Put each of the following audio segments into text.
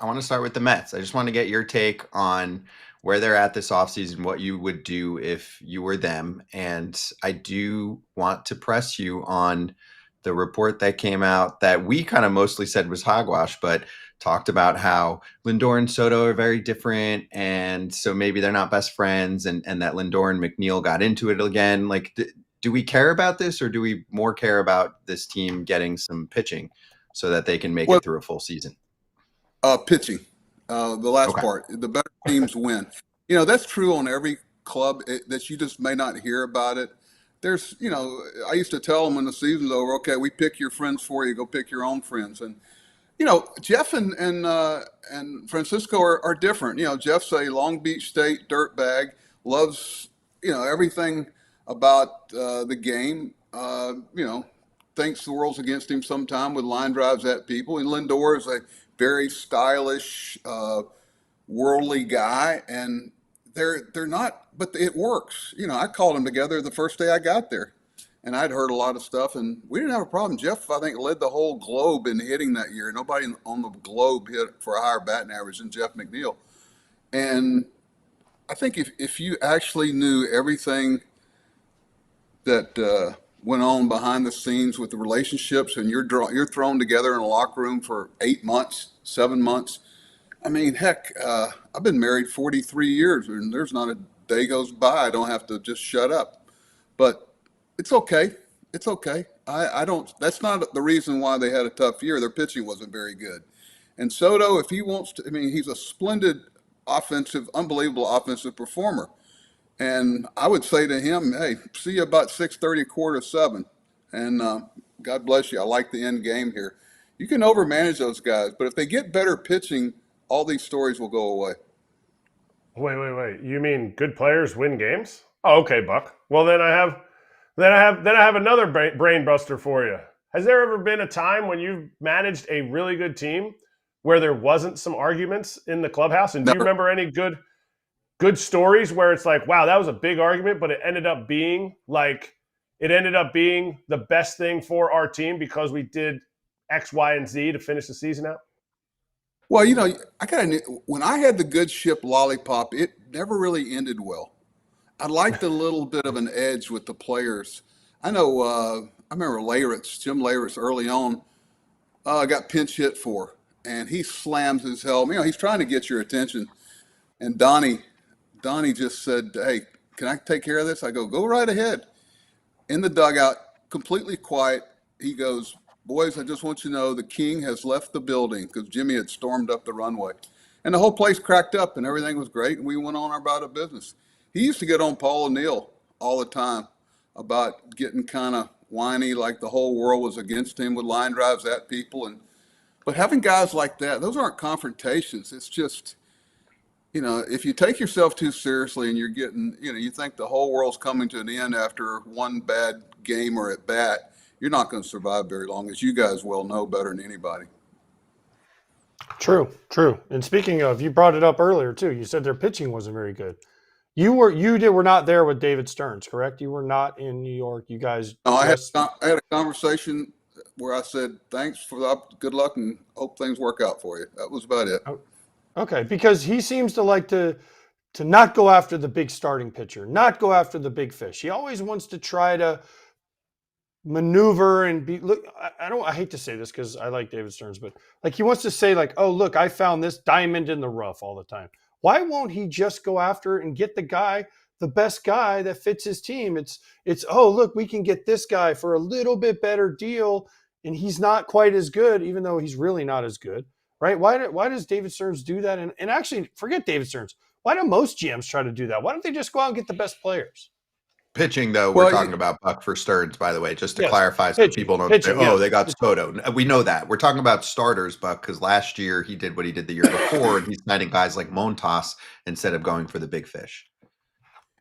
I want to start with the Mets. I just want to get your take on where they're at this offseason, what you would do if you were them. And I do want to press you on the report that came out that we kind of mostly said was hogwash, but talked about how Lindor and Soto are very different. And so maybe they're not best friends, and that Lindor and McNeil got into it again. Like, do we care about this, or do we more care about this team getting some pitching so that they can make Well, it through a full season? pitching, the last Okay. part, the better teams win. That's true on every club that you just may not hear about it. I used to tell them when the season's over, okay, we pick your friends for you, go pick your own friends. And, Jeff and Francisco are different. Jeff's a Long Beach State dirtbag, loves, everything about the game, thinks the world's against him sometime with line drives at people. And Lindor is a very stylish, worldly guy, and they're not, but it works. I called them together the first day I got there, and I'd heard a lot of stuff, and we didn't have a problem. Jeff, I think, led the whole globe in hitting that year. Nobody on the globe hit for a higher batting average than Jeff McNeil. And I think if you actually knew everything that went on behind the scenes with the relationships, and you're thrown together in a locker room for 8 months, 7 months. I mean, heck, I've been married 43 years, and there's not a day goes by I don't have to just shut up. But it's okay. It's okay. I don't. That's not the reason why they had a tough year. Their pitching wasn't very good. And Soto, if he wants to, I mean, he's a splendid unbelievable offensive performer. And I would say to him, hey, see you about 6:30, quarter to seven. And God bless you. I like the end game here. You can overmanage those guys, but if they get better pitching, all these stories will go away. Wait. You mean good players win games? Oh, okay, Buck. Well, then I have another brain buster for you. Has there ever been a time when you've managed a really good team where there wasn't some arguments in the clubhouse? And do you Never. remember any good stories where it's like, wow, that was a big argument, but it ended up being the best thing for our team because we did X, Y, and Z to finish the season out? Well, when I had the good ship lollipop, it never really ended well. I liked a little bit of an edge with the players. I know. I remember Jim Leyritz, early on, got pinch hit for, and he slams his helmet. He's trying to get your attention. And Donnie just said, "Hey, can I take care of this?" I go right ahead. In the dugout, completely quiet. He goes, "Boys, I just want you to know the king has left the building," because Jimmy had stormed up the runway. And the whole place cracked up and everything was great. And we went on about our business. He used to get on Paul O'Neill all the time about getting kind of whiny, like the whole world was against him with line drives at people. But having guys like that, those aren't confrontations. It's just, if you take yourself too seriously and you're getting, you think the whole world's coming to an end after one bad game or at bat, you're not going to survive very long, as you guys well know better than anybody. True. And speaking of, you brought it up earlier too. You said their pitching wasn't very good. You were not there with David Stearns, correct? You were not in New York. You guys. No, I had a conversation where I said, thanks for the good luck and hope things work out for you. That was about it. Okay, because he seems to like to not go after the big starting pitcher, not go after the big fish. He always wants to try to maneuver and I hate to say this because I like David Stearns, but like he wants to say like, oh, look, I found this diamond in the rough all the time. Why won't he just go after and get the best guy that fits his team? It's oh, look, we can get this guy for a little bit better deal, and he's not quite as good, even though he's really not as good, right? Why does David Stearns do that? And actually, forget David Stearns. Why do most GMs try to do that? Why don't they just go out and get the best players? Pitching, though, we're talking about Buck for Stearns, by the way, just to clarify so people don't say, oh, they got Soto. We know that. We're talking about starters, Buck, because last year he did what he did the year before, and he's signing guys like Montas instead of going for the big fish.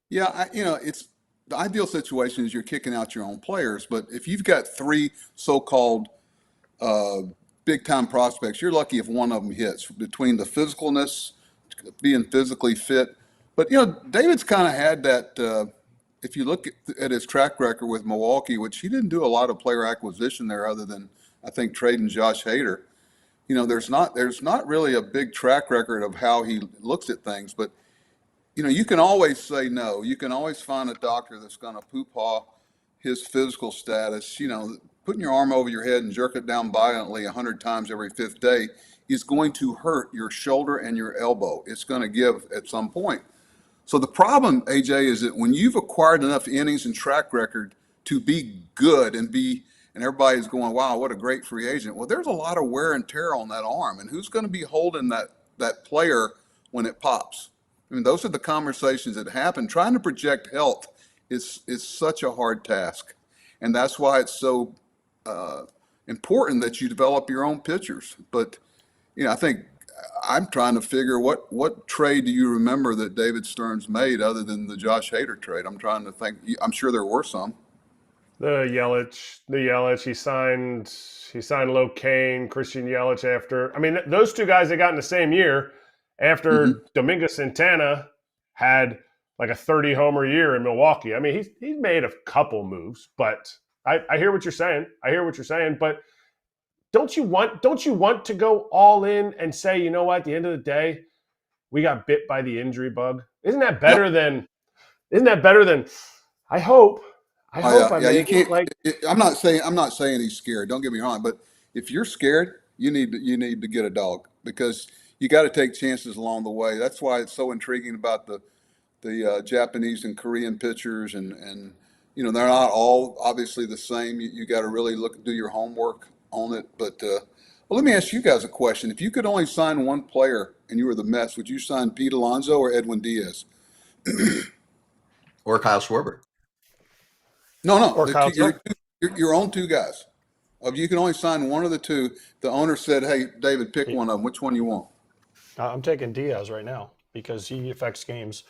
Yeah, it's the ideal situation is you're kicking out your own players, but if you've got three so-called big-time prospects, you're lucky if one of them hits between the physicalness, being physically fit. But, David's kind of had that if you look at his track record with Milwaukee, which he didn't do a lot of player acquisition there other than, I think, trading Josh Hader, there's not really a big track record of how he looks at things, but you can always say no. You can always find a doctor that's going to poo-paw his physical status. Putting your arm over your head and jerk it down violently 100 times every fifth day is going to hurt your shoulder and your elbow. It's going to give at some point. So the problem, AJ, is that when you've acquired enough innings and track record to be good and everybody's going, wow, what a great free agent. Well, there's a lot of wear and tear on that arm, and who's going to be holding that player when it pops? I mean, those are the conversations that happen. Trying to project health is such a hard task, and that's why it's so important that you develop your own pitchers. But I think I'm trying to figure what trade do you remember that David Stearns made other than the Josh Hader trade? I'm trying to think. I'm sure there were some. The Yelich, he signed Locaine, Christian Yelich after. I mean, those two guys they got in the same year after Domingo Santana had like a 30 homer year in Milwaukee. I mean, he's made a couple moves, but I hear what you're saying. But don't you want to go all in and say, you know what, at the end of the day, we got bit by the injury bug? Isn't that better than I hope You can't. I'm not saying he's scared. Don't get me wrong, but if you're scared, you need to get a dog, because you got to take chances along the way. That's why it's so intriguing about the Japanese and Korean pitchers, and they're not all obviously the same. You got to really do your homework on it. But well, let me ask you guys a question. If you could only sign one player and you were the Mets, would you sign Pete Alonso or Edwin Diaz? Or Kyle Schwarber? No. Or Kyle Your own two guys. If you can only sign one of the two, the owner said, "Hey, David, pick one of them. Which one you want?" I'm taking Diaz right now because he affects games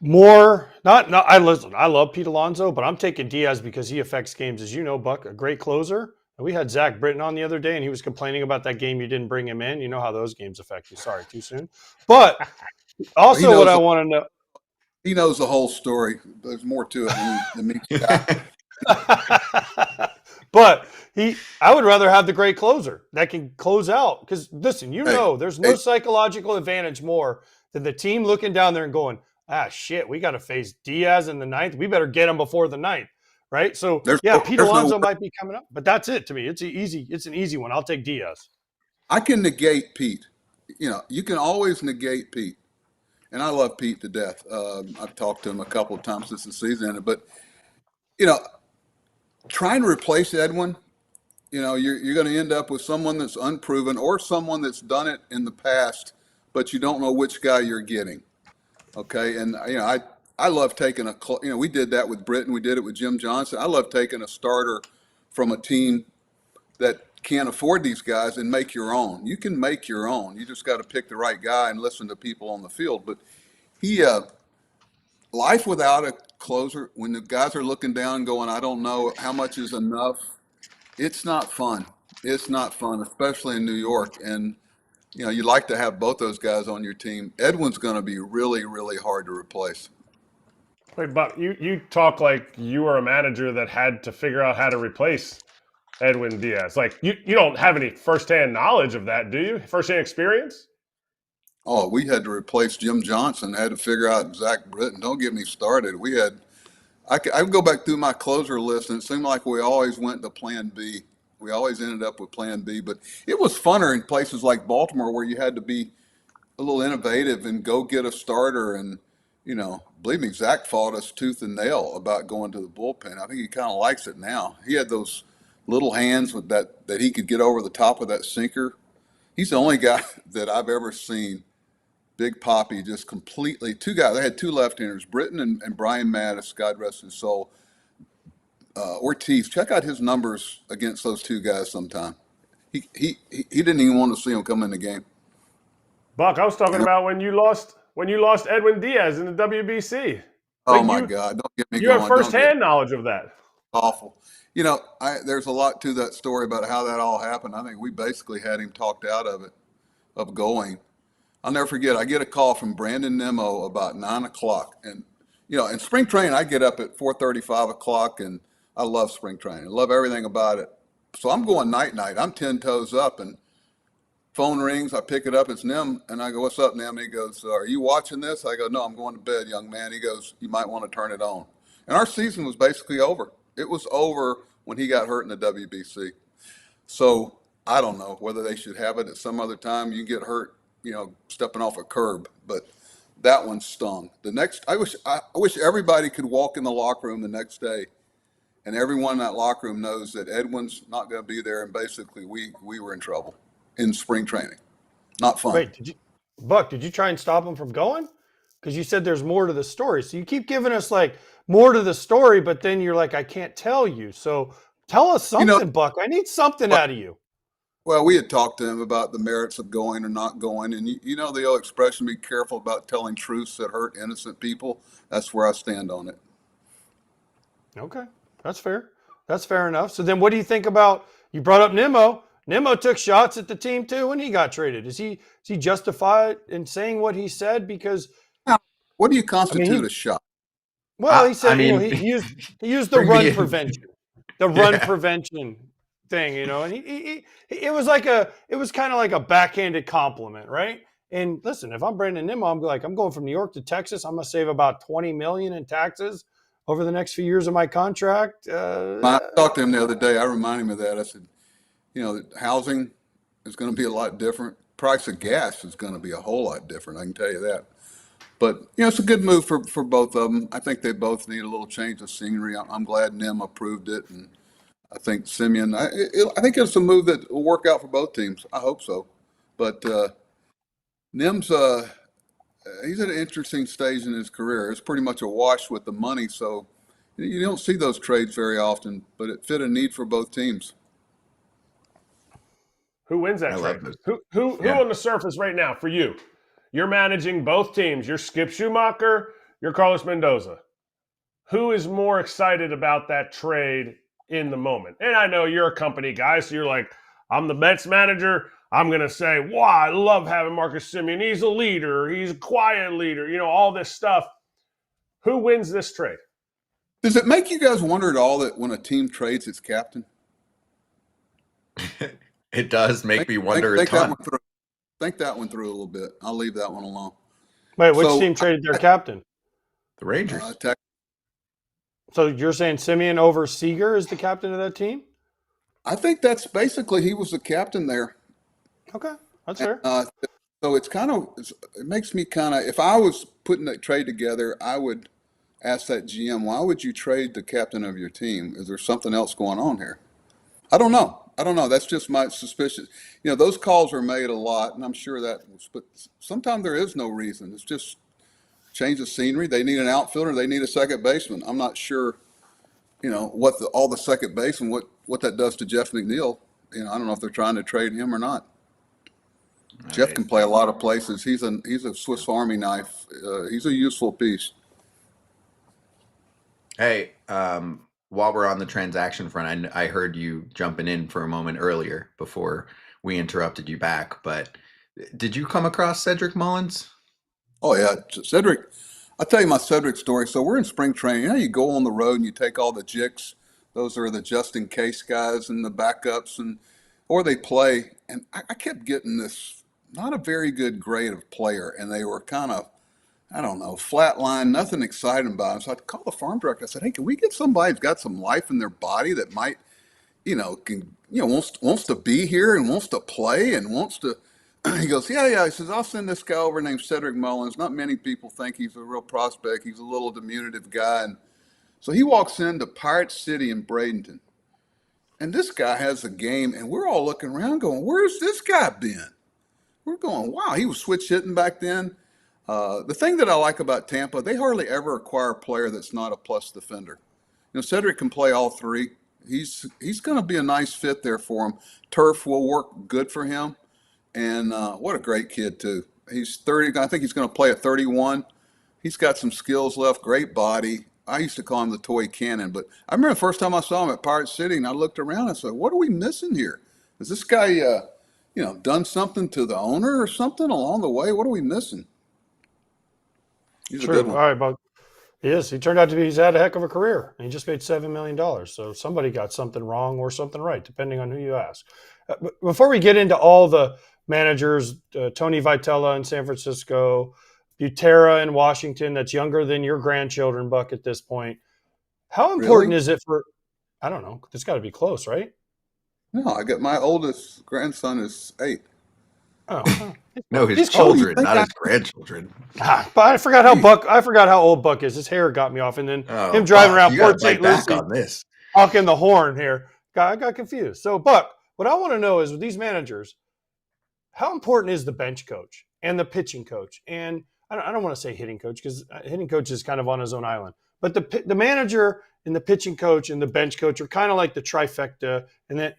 more. I love Pete Alonso, but I'm taking Diaz because he affects games. As you know, Buck, a great closer. And we had Zach Britton on the other day, and he was complaining about that game you didn't bring him in. You know how those games affect you. Sorry, too soon. But also, what I want to know. He knows the whole story. There's more to it than meets the eye. But I would rather have the great closer that can close out. Because listen, there's no psychological advantage more than the team looking down there and going, shit, we got to face Diaz in the ninth. We better get him before the ninth, right? So Pete Alonso might be coming up, but that's it to me. It's an easy one. I'll take Diaz. I can negate Pete. You can always negate Pete. And I love Pete to death. I've talked to him a couple of times this season ended, but trying to replace Edwin, you're going to end up with someone that's unproven or someone that's done it in the past, but you don't know which guy you're getting. Okay, and I love taking we did that with Britton, we did it with Jim Johnson. I love taking a starter from a team that can't afford these guys and make your own. You can make your own. You just got to pick the right guy and listen to people on the field. But life without a closer, when the guys are looking down going, I don't know how much is enough, it's not fun. It's not fun, especially in New York. And, you'd like to have both those guys on your team. Edwin's going to be really, really hard to replace. Wait, Buck, you talk like you were a manager that had to figure out how to replace Edwin Diaz. Like, you don't have any firsthand knowledge of that, do you? Firsthand experience? Oh, we had to replace Jim Johnson, had to figure out Zach Britton. Don't get me started. I would go back through my closer list, and it seemed like we always went to plan B. We always ended up with plan B, but it was funner in places like Baltimore where you had to be a little innovative and go get a starter. And, believe me, Zach fought us tooth and nail about going to the bullpen. I think he kind of likes it now. He had those little hands with that he could get over the top of that sinker. He's the only guy that I've ever seen, Big Poppy, just completely, two guys. They had two left-handers, Britton and Brian Mattis, God rest his soul. Ortiz, check out his numbers against those two guys sometime. He didn't even want to see him come in the game. Buck, I was talking about when you lost Edwin Diaz in the WBC. Oh my God! Don't get me you going. have firsthand knowledge of that. Awful. There's a lot to that story about how that all happened. I think we basically had him talked out of going. I'll never forget. I get a call from Brandon Nimmo about 9 o'clock, and in spring training I get up at 4:30, 5 o'clock, and I love spring training. I love everything about it. So I'm going night. I'm 10 toes up, and phone rings. I pick it up. It's Nim. And I go, what's up, Nim? And he goes, are you watching this? I go, no, I'm going to bed, young man. He goes, you might want to turn it on. And our season was basically over. It was over when he got hurt in the WBC. So I don't know whether they should have it at some other time. You get hurt, stepping off a curb. But that one stung. I wish everybody could walk in the locker room the next day and everyone in that locker room knows that Edwin's not going to be there, and basically we were in trouble in spring training. Not fun. Wait, did you try and stop him from going? Because you said there's more to the story. So you keep giving us like more to the story, but then you're like, I can't tell you. So tell us something, Buck. I need something out of you. Well, we had talked to him about the merits of going or not going. And you know the old expression, be careful about telling truths that hurt innocent people. That's where I stand on it. Okay. That's fair. That's fair enough. So then what do you think about, you brought up Nimmo. Nimmo took shots at the team too when he got traded. Is he justified in saying what he said? Because what do you constitute a shot? Well, he said he used the run prevention. The run prevention thing, and it was kind of like a backhanded compliment, right? And listen, if I'm Brandon Nimmo, I'm going from New York to Texas. I'm gonna save about $20 million in taxes over the next few years of my contract. I talked to him the other day. I reminded him of that. I said, housing is going to be a lot different. Price of gas is going to be a whole lot different. I can tell you that. But it's a good move for both of them. I think they both need a little change of scenery. I'm glad Nim approved it, and I think Semien. I think it's a move that will work out for both teams. I hope so. But Nim's he's at an interesting stage in his career. It's pretty much a wash with the money, so you don't see those trades very often. But it fit a need for both teams. Who wins that trade? Who on the surface right now for you? You're managing both teams. You're Skip Schumacher. You're Carlos Mendoza. Who is more excited about that trade in the moment? And I know you're a company guy, so you're like, I'm the Mets manager. I'm going to say, wow, I love having Marcus Semien. He's a leader. He's a quiet leader. All this stuff. Who wins this trade? Does it make you guys wonder at all that when a team trades its captain? It does make me wonder a ton. Think that one through a little bit. I'll leave that one alone. Wait, which team traded their captain? The Rangers. So you're saying Semien over Seager is the captain of that team? I think that's basically he was the captain there. Okay, that's fair. So it makes me if I was putting that trade together, I would ask that GM, why would you trade the captain of your team? Is there something else going on here? I don't know. That's just my suspicion. Those calls are made a lot, and I'm sure but sometimes there is no reason. It's just change of scenery. They need an outfielder. They need a second baseman. I'm not sure, what all the second baseman, what that does to Jeff McNeil. I don't know if they're trying to trade him or not. Right. Jeff can play a lot of places. He's a Swiss Army knife. He's a useful piece. Hey, while we're on the transaction front, I heard you jumping in for a moment earlier before we interrupted you back, but did you come across Cedric Mullins? Oh, yeah. Cedric, I'll tell you my Cedric story. So we're in spring training. You go on the road and you take all the jicks. Those are the just-in-case guys and the backups, or they play. And I kept getting this not a very good grade of player, and they were kind of, I don't know, flatline, nothing exciting about them. So I called the farm director. I said, hey, can we get somebody who's got some life in their body that might, wants to be here and wants to play and wants to. He goes, yeah. He says, I'll send this guy over named Cedric Mullins. Not many people think he's a real prospect. He's a little diminutive guy. And so he walks into Pirate City in Bradenton. And this guy has a game, and we're all looking around going, where's this guy been? We're going, wow, he was switch hitting back then. The thing that I like about Tampa, they hardly ever acquire a player that's not a plus defender. Cedric can play all three. He's going to be a nice fit there for him. Turf will work good for him. And what a great kid, too. He's 30. I think he's going to play at 31. He's got some skills left, great body. I used to call him the toy cannon. But I remember the first time I saw him at Pirate City, and I looked around and said, what are we missing here? Is this guy, done something to the owner or something along the way? What are we missing? He's True. a good one. All right, Buck. Yes, he turned out to be, he's had a heck of a career. And he just made $7 million. So somebody got something wrong or something right, depending on who you ask. Before we get into all the managers, Tony Vitella in San Francisco, Butera in Washington, that's younger than your grandchildren, Buck, at this point. How important Really? is it for, I don't know, it's got to be close, right? No, I got my oldest grandson is 8. Oh, well, No, his he's Oh, close. you children, think not I? his grandchildren. But Geez. I forgot how old Buck is. His hair got me off, and then him Oh, driving Buck, around you got to Port bite St. back Lucie, on this. honking the horn here. I got confused. So, Buck, what I want to know is with these managers, how important is the bench coach and the pitching coach? And I don't want to say hitting coach because hitting coach is kind of on his own island. But the manager and the pitching coach and the bench coach are kind of like the trifecta and then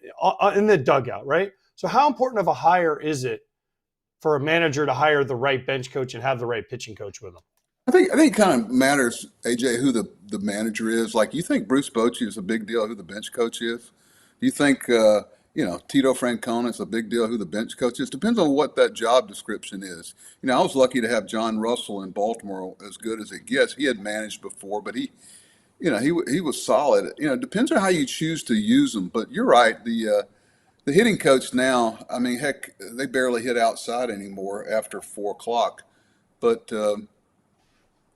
in the dugout, right? So, how important of a hire is it for a manager to hire the right bench coach and have the right pitching coach with them? I think it kind of matters, AJ, who the manager is. Like, you think Bruce Bochy is a big deal who the bench coach is? Do you think Tito Francona is a big deal who the bench coach is? Depends on what that job description is. I was lucky to have John Russell in Baltimore, as good as it gets. He had managed before, but he was solid. It depends on how you choose to use them. But you're right. The hitting coach now, I mean, heck, they barely hit outside anymore after 4 o'clock. But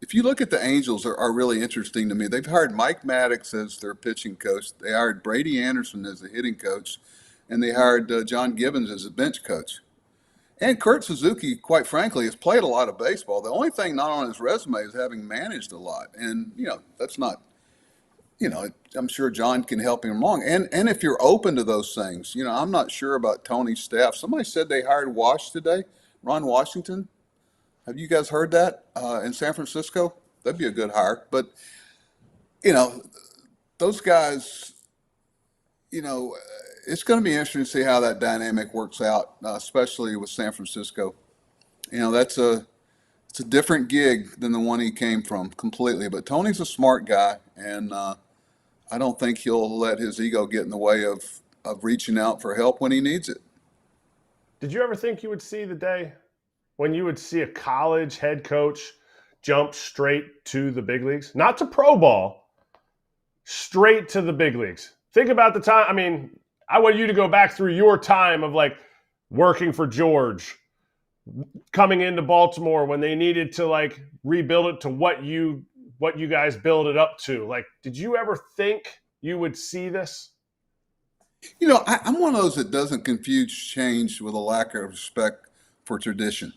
if you look at the Angels, are really interesting to me. They've hired Mike Maddox as their pitching coach. They hired Brady Anderson as the hitting coach, and they hired John Gibbons as a bench coach. And Kurt Suzuki, quite frankly, has played a lot of baseball. The only thing not on his resume is having managed a lot. And, that's not, I'm sure John can help him along. And if you're open to those things, I'm not sure about Tony's staff. Somebody said they hired Wash today, Ron Washington. Have you guys heard that in San Francisco? That'd be a good hire. But, you know, those guys, it's going to be interesting to see how that dynamic works out, especially with San Francisco. It's a different gig than the one he came from completely. But Tony's a smart guy, and I don't think he'll let his ego get in the way of reaching out for help when he needs it. Did you ever think you would see the day when you would see a college head coach jump straight to the big leagues? Not to pro ball, straight to the big leagues. Think about the time. I mean, I want you to go back through your time of like working for George, coming into Baltimore when they needed to like rebuild it to what you guys build it up to. Like, did you ever think you would see this? I'm one of those that doesn't confuse change with a lack of respect for tradition.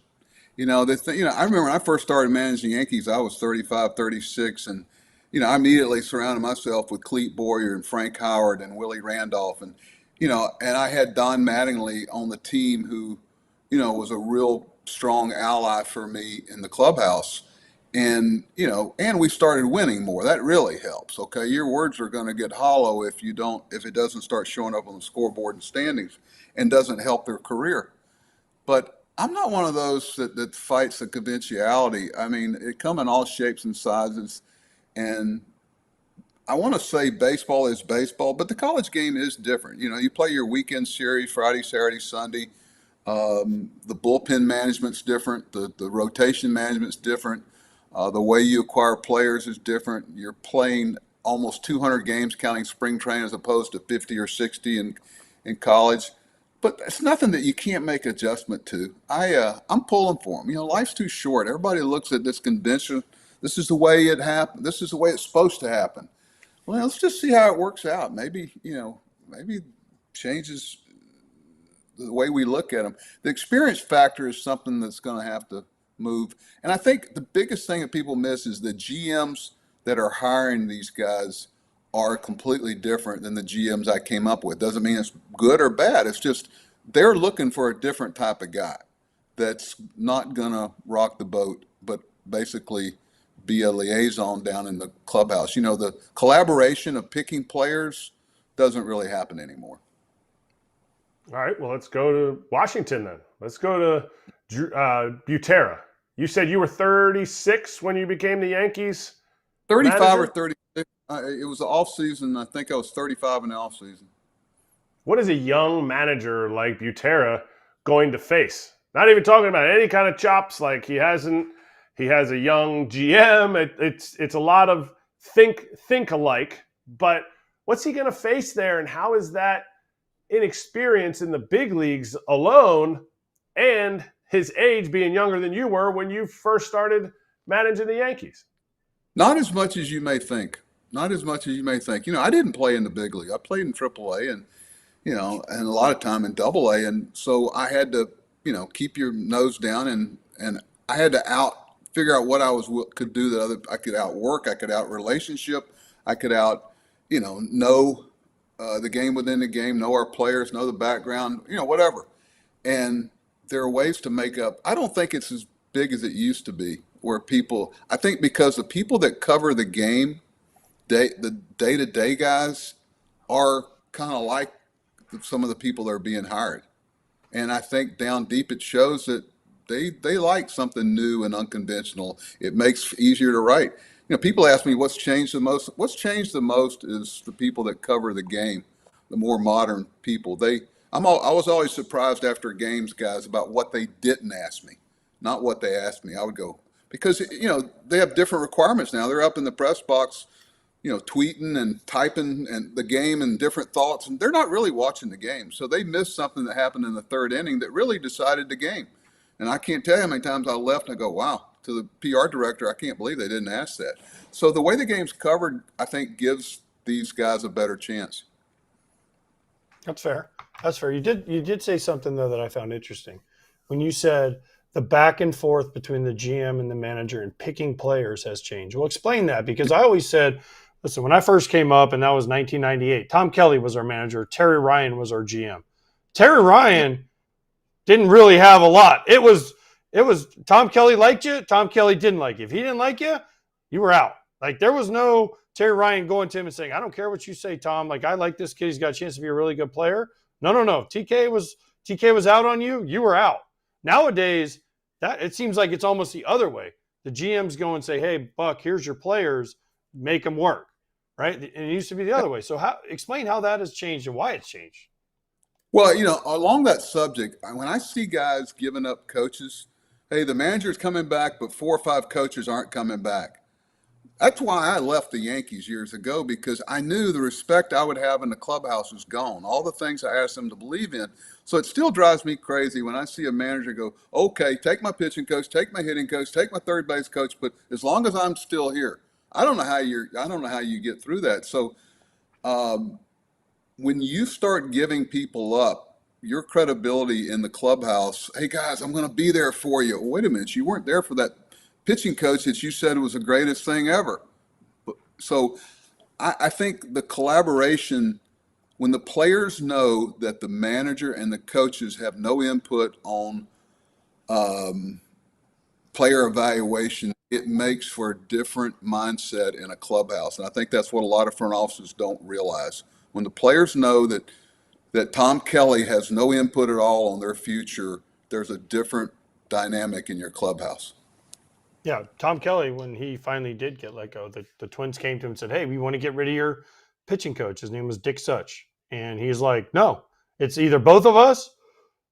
I remember when I first started managing Yankees, I was 35, 36, and I immediately surrounded myself with Clete Boyer and Frank Howard and Willie Randolph, and I had Don Mattingly on the team, who, was a real strong ally for me in the clubhouse, and we started winning more. That really helps. Okay, your words are going to get hollow if it doesn't start showing up on the scoreboard and standings, and doesn't help their career. But I'm not one of those that fights the conventionality. I mean, it come in all shapes and sizes. And I want to say baseball is baseball, but the college game is different. You play your weekend series, Friday, Saturday, Sunday. The bullpen management's different. The rotation management's different. The way you acquire players is different. You're playing almost 200 games, counting spring training, as opposed to 50 or 60 in college. But it's nothing that you can't make adjustment to. I'm pulling for them. Life's too short. Everybody looks at this convention. This is the way it happened. This is the way it's supposed to happen. Well, let's just see how it works out. Maybe changes the way we look at them. The experience factor is something that's going to have to move. And I think the biggest thing that people miss is the GMs that are hiring these guys are completely different than the GMs I came up with. Doesn't mean it's good or bad. It's just they're looking for a different type of guy that's not going to rock the boat, but basically be a liaison down in the clubhouse. The collaboration of picking players doesn't really happen anymore. All right, well, let's go to Washington then. Let's go to Butera. You said you were 36 when you became the Yankees 35 manager? or 36. It was the off season. I think I was 35 in the off season. What is a young manager like Butera going to face? Not even talking about any kind of chops. Like he has a young GM. It's a lot of think alike. But what's he going to face there, and how is that inexperience in the big leagues alone and his age being younger than you were when you first started managing the Yankees. Not as much as you may think. Not as much as you may think. I didn't play in the big league. I played in AAA and and a lot of time in AA. And so I had to, keep your nose down and I had to figure out what could do that I could outwork, I could out relationship, I could know the game within the game, know our players, know the background, whatever. And there are ways to make up. I don't think it's as big as it used to be where I think because the people that cover the game, the day-to-day guys are kind of like some of the people that are being hired. And I think down deep it shows that they like something new and unconventional. It makes it easier to write. People ask me what's changed the most. What's changed the most is the people that cover the game, the more modern people. I was always surprised after games, guys, about what they didn't ask me, not what they asked me. I would go, because they have different requirements now. They're up in the press box, tweeting and typing and the game and different thoughts, and they're not really watching the game. So they missed something that happened in the third inning that really decided the game. And I can't tell you how many times I left and I go, wow, to the PR director, I can't believe they didn't ask that. So the way the game's covered, I think, gives these guys a better chance. That's fair. That's fair. You did say something, though, that I found interesting. When you said the back and forth between the GM and the manager and picking players has changed. Well, explain that, because I always said, listen, when I first came up, and that was 1998, Tom Kelly was our manager. Terry Ryan was our GM. Terry Ryan didn't really have a lot. It was Tom Kelly liked you, Tom Kelly didn't like you. If he didn't like you, you were out. Like, there was no Terry Ryan going to him and saying, I don't care what you say, Tom. Like, I like this kid. He's got a chance to be a really good player. No. TK was out on you. You were out. Nowadays, it seems like it's almost the other way. The GMs go and say, hey, Buck, here's your players. Make them work, right? And it used to be the other way. So explain how that has changed and why it's changed. Well, along that subject, when I see guys giving up coaches, hey, the manager's coming back, but 4 or 5 coaches aren't coming back. That's why I left the Yankees years ago, because I knew the respect I would have in the clubhouse was gone. All the things I asked them to believe in. So it still drives me crazy when I see a manager go, okay, take my pitching coach, take my hitting coach, take my third base coach, but as long as I'm still here. I don't know how you get through that. So when you start giving people up your credibility in the clubhouse, hey guys, I'm going to be there for you. Wait a minute, you weren't there for that pitching coach that you said was the greatest thing ever. So I think the collaboration, when the players know that the manager and the coaches have no input on player evaluation, it makes for a different mindset in a clubhouse. And I think that's what a lot of front offices don't realize. When the players know that Tom Kelly has no input at all on their future, there's a different dynamic in your clubhouse. Yeah, Tom Kelly, when he finally did get let go, the Twins came to him and said, hey, we want to get rid of your pitching coach. His name was Dick Such. And he's like, no, it's either both of us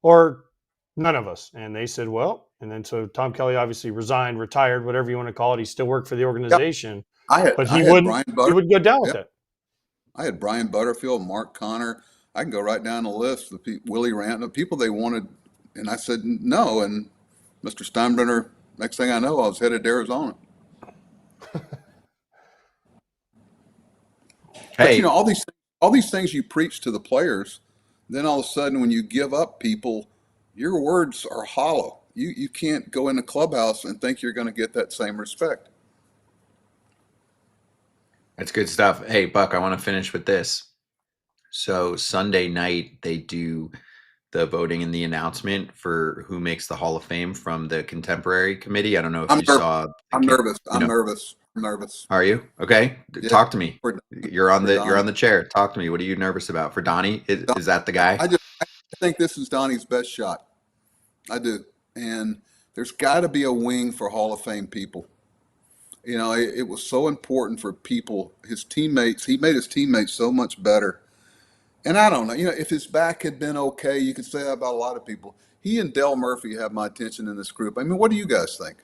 or none of us. And they said, well, and then so Tom Kelly obviously resigned, retired, whatever you want to call it. He still worked for the organization. Yep. But he would go down with it. I had Brian Butterfield, Mark Connor. I can go right down the list. Willie Rant, the people they wanted. And I said no. And Mr. Steinbrenner, next thing I know, I was headed to Arizona. Hey, But all these things you preach to the players, then all of a sudden when you give up people, your words are hollow. You can't go in the clubhouse and think you're going to get that same respect. that's good stuff. Hey, Buck, I want to finish with this. So Sunday night, they do the voting and the announcement for who makes the Hall of Fame from the Contemporary Committee. I don't know if you saw. I'm nervous. I'm nervous. Are you? Okay. Yeah. Talk to me. You're on Donnie. the chair. Talk to me. What are you nervous about? For Donnie? Is that the guy? I think this is Donnie's best shot. I do. And there's got to be a wing for Hall of Fame people. It was so important for people, his teammates. He made his teammates so much better. And I don't know, if his back had been okay, you could say that about a lot of people. He and Dale Murphy have my attention in this group. I mean, what do you guys think?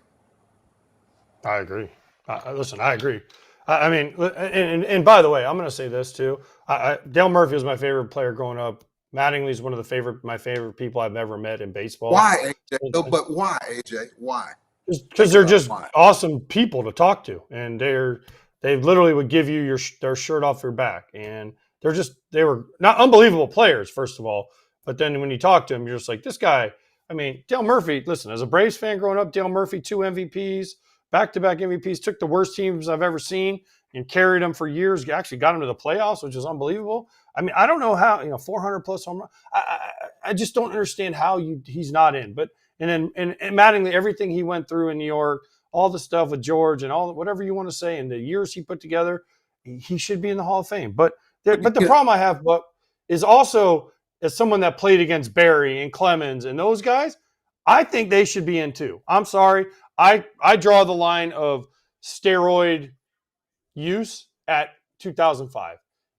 I agree. Listen, I agree. I mean, and by the way, I'm going to say this too. Dale Murphy was my favorite player growing up. Mattingly's one of my favorite people I've ever met in baseball. Why, AJ? No, but why, AJ? Why? Because they're just Why? awesome people to talk to, and they literally would give you their shirt off your back, and they were not unbelievable players, first of all, but then when you talk to them, you're just like, this guy. I mean, Dale Murphy. Listen, as a Braves fan growing up, Dale Murphy 2 MVPs, back-to-back MVPs, took the worst teams I've ever seen and carried them for years. Actually got them to the playoffs, which is unbelievable. I mean, I don't know how 400 plus home run. I just don't understand how he's not in, but. And Mattingly, everything he went through in New York, all the stuff with George and all whatever you want to say, and the years he put together, he should be in the Hall of Fame. But the problem I have, Buck, is also as someone that played against Barry and Clemens and those guys, I think they should be in too. I'm sorry. I draw the line of steroid use at 2005.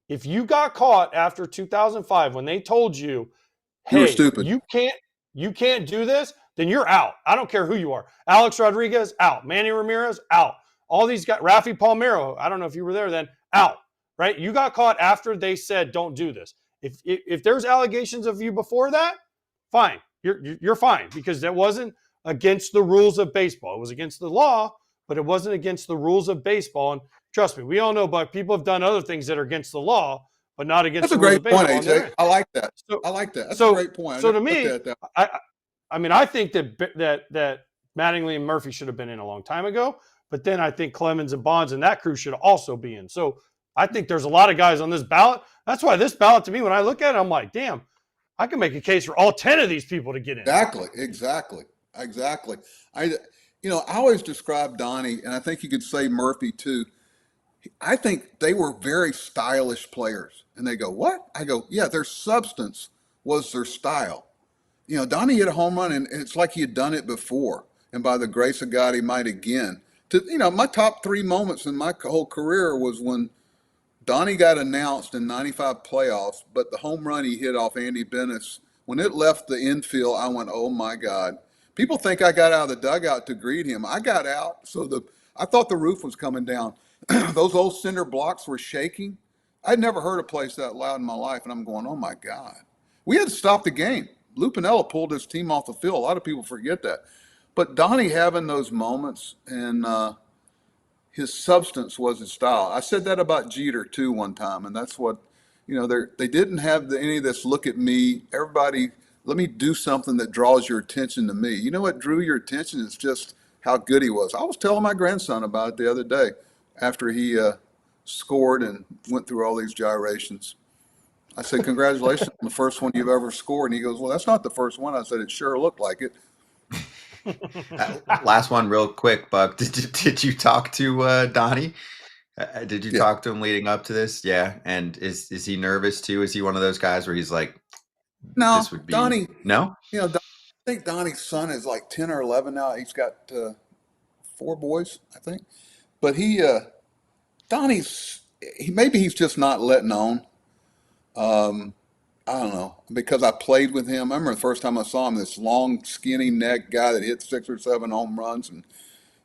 If you got caught after 2005 when they told you, You were hey, stupid. you can't do this, then you're out. I don't care who you are. Alex Rodriguez, out. Manny Ramirez, out. All these guys, Rafi Palmeiro, I don't know if you were there then, out. Right? You got caught after they said don't do this. If there's allegations of you before that, fine. You're fine because that wasn't against the rules of baseball. It was against the law, but it wasn't against the rules of baseball. And trust me, we all know, Buck, people have done other things that are against the law, but not against That's a the rules of great point, baseball. AJ. I like that. So, I like that. That's so, a great point. So to me, I mean, I think that Mattingly and Murphy should have been in a long time ago. But then I think Clemens and Bonds and that crew should also be in. So I think there's a lot of guys on this ballot. That's why this ballot, to me, when I look at it, I'm like, damn, I can make a case for all 10 of these people to get in. Exactly. I always describe Donnie, and I think you could say Murphy too. I think they were very stylish players. And they go, what? I go, yeah, their substance was their style. Donnie hit a home run, and it's like he had done it before. And by the grace of God, he might again. My top 3 moments in my whole career was when Donnie got announced in '95 playoffs, but the home run he hit off Andy Bennett's, when it left the infield, I went, oh my God. People think I got out of the dugout to greet him. I got out, I thought the roof was coming down. Those old cinder blocks were shaking. I'd never heard a place that loud in my life, and I'm going, oh my God. We had to stop the game. Lou Piniella pulled his team off the field. A lot of people forget that. But Donnie having those moments, and his substance was his style. I said that about Jeter too one time, and that's what, they didn't have any of this look at me. Everybody, let me do something that draws your attention to me. You know what drew your attention is just how good he was. I was telling my grandson about it the other day after he scored and went through all these gyrations. I said, congratulations on the first one you've ever scored. And he goes, well, that's not the first one. I said, it sure looked like it. Last one real quick, Buck. Did you talk to Donnie? Did you talk to him leading up to this? Yeah. And is he nervous too? Is he one of those guys where he's like, no, this would be Donnie? No? I think Donnie's son is like 10 or 11 now. He's got 4 boys, I think. But maybe he's just not letting on. I don't know, because I played with him. I remember the first time I saw him, this long, skinny neck guy that hit 6 or 7 home runs. And,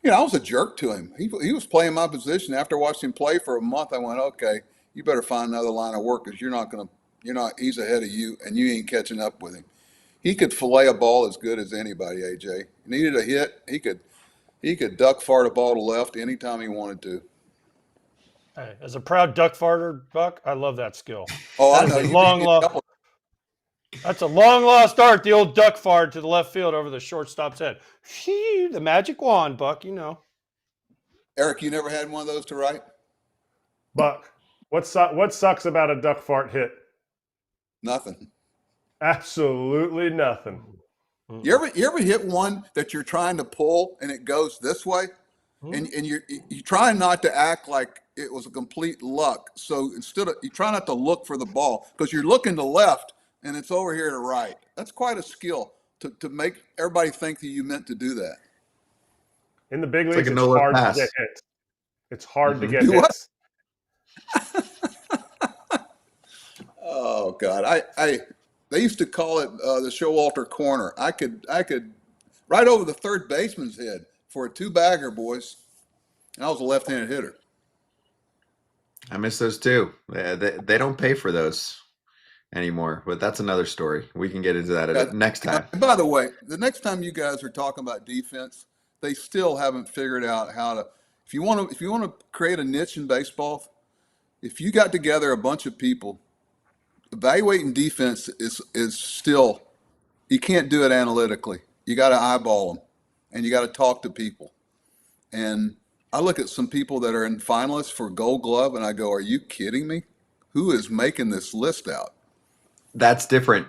I was a jerk to him. He was playing my position. After watching him play for a month, I went, okay, you better find another line of work because he's ahead of you and you ain't catching up with him. He could fillet a ball as good as anybody, AJ. Needed a hit, he could duck fart a ball to left anytime he wanted to. Hey, as a proud duck farter, Buck, I love that skill. Oh, That I is know. a long, that's a long lost art, the old duck fart to the left field over the shortstop's head. The magic wand, Buck, Eric, you never had one of those to write? Buck, what sucks about a duck fart hit? Nothing. Absolutely nothing. You ever hit one that you're trying to pull and it goes this way? And you try not to act like it was a complete luck. So instead of, you try not to look for the ball because you're looking to left and it's over here to right. That's quite a skill to make everybody think that you meant to do that. In the big It's leagues, like a it's no-look hard pass. to get hits. It's hard to get Do what? hits. Oh God, they used to call it the Showalter corner. I could right over the third baseman's head for a 2-bagger, boys. And I was a left-handed hitter. I miss those too. They don't pay for those. anymore. But that's another story. We can get into that Yeah. next time. And by the way, the next time you guys are talking about defense, they still haven't figured out how to. If you want to create a niche in baseball, if you got together a bunch of people, evaluating defense is still, you can't do it analytically. You got to eyeball them, and you got to talk to people. And I look at some people that are in finalists for Gold Glove, and I go, "Are you kidding me? Who is making this list out?" That's different.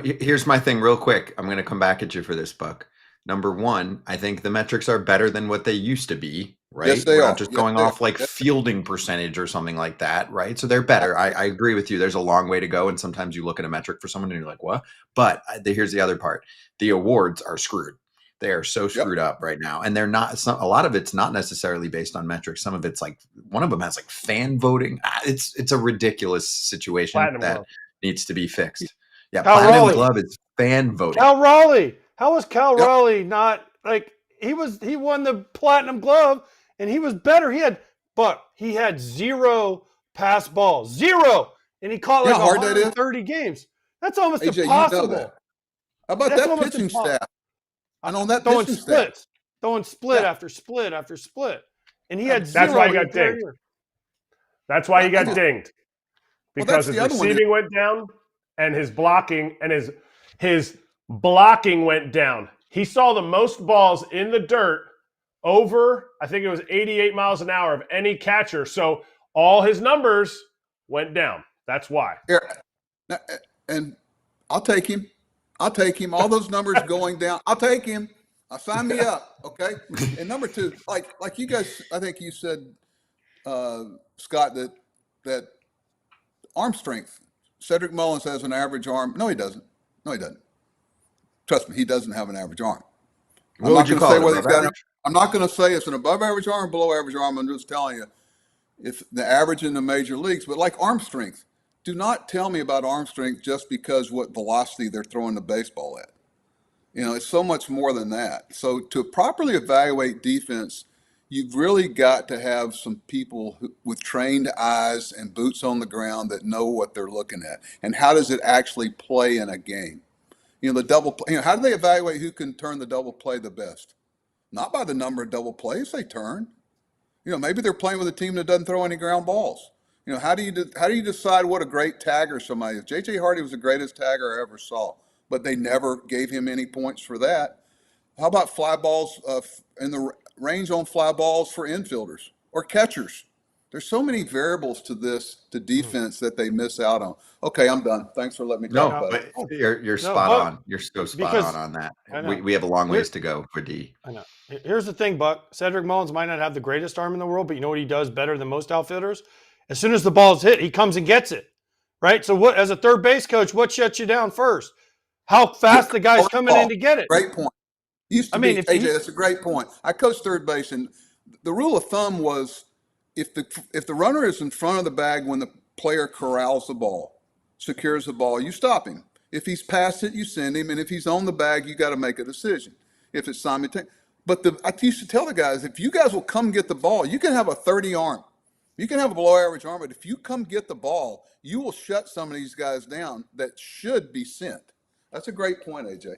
Here's my thing real quick. I'm going to come back at you for this, Buck. Number one, I think the metrics are better than what they used to be, right? Yes, they We're are. not just Yes, going they off are. like Yes. fielding percentage or something like that, right? So they're better. I agree with you. There's a long way to go. And sometimes you look at a metric for someone and you're like, what? But here's the other part. The awards are screwed. They are so screwed up right now. And they're not, a lot of it's not necessarily based on metrics. Some of it's like, one of them has like fan voting. It's a ridiculous situation Platinum that glove. needs to be fixed. Yeah, Cal platinum Raleigh. glove is fan voting. Cal Raleigh. How was Cal Yep. Raleigh not like he won the platinum glove and he was better. He had 0 pass balls. 0. And he caught You like know how hard that is? 130 games. That's almost AJ, impossible. you know that. How about That's that almost pitching impossible. staff? And on that Throwing pitching staff. splits. Throwing split Yeah. after split after split. And he Yeah, had but 0 That's why he the got entire dinged. year. That's why he I got just- dinged. Well, Because that's his the other one. receiving went down and his blocking and his blocking went down. He saw the most balls in the dirt over, I think it was 88 miles an hour of any catcher. So all his numbers went down. That's why. Here, and I'll take him. I'll take him. All those numbers going down. I'll take him. Sign me up. Okay. And number two, like you guys, I think you said, Scott, that arm strength. Cedric Mullins has an average arm. No, he doesn't. No, he doesn't. Trust me, he doesn't have an average arm. What would you call it? Above average? I'm not going to say it's an above average arm or below average arm. I'm just telling you, it's the average in the major leagues. But like arm strength, do not tell me about arm strength just because what velocity they're throwing the baseball at. You know, it's so much more than that. So to properly evaluate defense, you've really got to have some people with trained eyes and boots on the ground that know what they're looking at. And how does it actually play in a game? You know, the double play, how do they evaluate who can turn the double play the best? Not by the number of double plays they turn. You know, maybe they're playing with a team that doesn't throw any ground balls. You know, how do you decide what a great tagger somebody is? J.J. Hardy was the greatest tagger I ever saw, but they never gave him any points for that. How about fly balls in the range on fly balls for infielders or catchers? There's so many variables to defense that they miss out on. Okay, I'm done. Thanks for letting me talk No, about it. but you're spot Buck, on. You're so spot because- on that. I know. We have a long ways to go for D. I know. Here's the thing, Buck. Cedric Mullins might not have the greatest arm in the world, but you know what he does better than most outfielders? As soon as the ball's hit, he comes and gets it. Right? So what, as a third base coach, what shuts you down first? How fast the guy's coming in to get it. Great point. Used to I mean, be, if AJ, he- that's a great point. I coached third base, and the rule of thumb was if the runner is in front of the bag when the player corrals the ball, secures the ball, you stop him. If he's past it, you send him, and if he's on the bag, you got to make a decision. If it's simultaneous. But I used to tell the guys, if you guys will come get the ball, you can have a 30 arm. You can have a below average arm, but if you come get the ball, you will shut some of these guys down that should be sent. That's a great point, AJ.